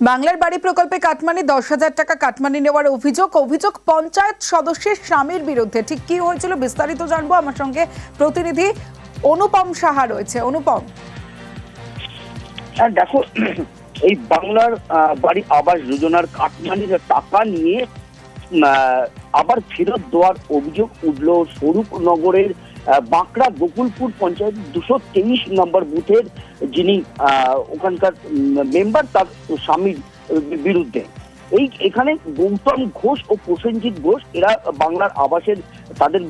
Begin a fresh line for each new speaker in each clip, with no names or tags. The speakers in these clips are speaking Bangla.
বাংলার বাড়ি প্রকল্পে কাটমানি 10,000 টাকা কাটমানি নেওয়ার অভিযোগ পঞ্চায়েত সদস্যের স্বামীর বিরুদ্ধে। ঠিক কি হয়েছিল বিস্তারিত জানবো, আমার সঙ্গে প্রতিনিধি অনুপম সাহা রয়েছে। অনুপম,
দেখো, এই বাংলার বাড়ি আবাস যোজনার কাটমানির টাকা নিয়ে আবার ফেরত দেওয়ার অভিযোগ উঠল স্বরূপনগরের বাঁকড়া গোকুলপুর পঞ্চায়েত 223 নম্বর বুথের যিনি ওখানকার মেম্বার তার স্বামীর বিরুদ্ধে। এখানে গৌতম ঘোষ ও প্রসেনজিৎ ঘোষ এরা বাংলার আবাসের তাদের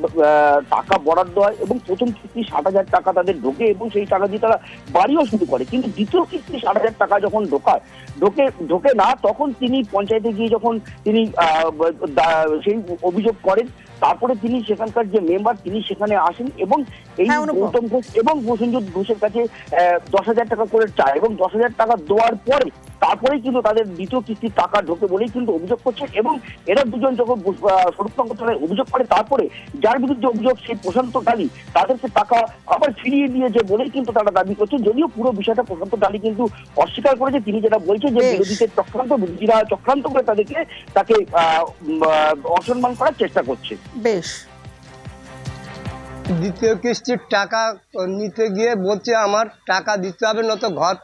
টাকা বরাদ্দ হয় এবং প্রথম কিস্তি 60,000 টাকা তাদের ঢোকে এবং সেই টাকা দিয়ে তারা বাড়িও শুরু করে। কিন্তু দ্বিতীয় কিস্তি 60,000 টাকা যখন ঢোকে না, তখন তিনি পঞ্চায়েতে গিয়ে যখন তিনি সেই অভিযোগ করেন, তারপরে তিনি সেখানকার যে মেম্বার তিনি সেখানে আসেন এবং এই গৌতম ঘোষ এবং প্রসেনজিৎ ঘোষের কাছে 10,000 টাকা করে চায় এবং 10,000 টাকা দেওয়ার পরে তারপরেই কিন্তু তাদের দ্বিতীয় কিস্তির টাকা ঢোকে বলেই কিন্তু অভিযোগ করছে। এবং এরা দুজন যখন স্বরূপনগর থানায় অভিযোগ করে, তারপরে যার বিরুদ্ধে অভিযোগ সেই প্রশান্ত ডালি তাদেরকে টাকা আবার ফিরিয়ে দিয়েছে বলেই কিন্তু তারা দাবি করছে। যদিও পুরো বিষয়টা প্রশান্ত ডালি কিন্তু অস্বীকার করেছে। তিনি যেটা বলছেন যে বিরোধীদের বিরোধীরা চক্রান্ত করে তাকে অসম্মান করার চেষ্টা করছে।
বেশ,
দ্বিতীয় কিস্তির টাকা নিতে গিয়ে বলছে আমার টাকা দিতে হবে, নয়তো ঘর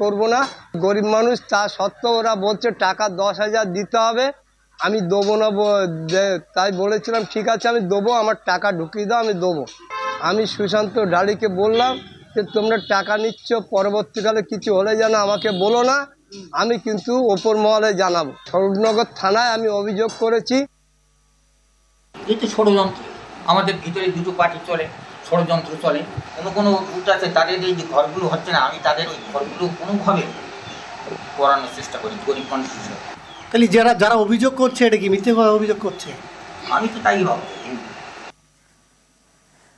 করবো না। গরিব মানুষ, তা সত্ত্বেও ওরা বলছে টাকা 10,000 দিতে হবে, আমি দেবো না। তাই বলেছিলাম ঠিক আছে আমি দেবো, আমার টাকা ঢুকিয়ে দাও, আমি দেবো। আমি সুশান্ত ডালিকে বললাম যে তোমরা টাকা নিচ্ছ, পরবর্তীকালে কিছু হলে যেন আমাকে বলো না, আমি কিন্তু ওপর মহলে জানাবো। স্বরূপনগর থানায় আমি অভিযোগ করেছি।
ষড়যন্ত্র আমাদের ভিতরে দুটো পার্টি চলে, ষড়যন্ত্র চলে। কোনো বুথ আছে তাদের এই যে ঘরগুলো হচ্ছে না, আমি তাদের ওই ঘরগুলো কোনোভাবে করানোর চেষ্টা করি গরিব মানুষ হিসেবে।
তাহলে যারা অভিযোগ করছে এটা কি মিথ্যে অভিযোগ করছে?
আমি তো তাই ভাবো,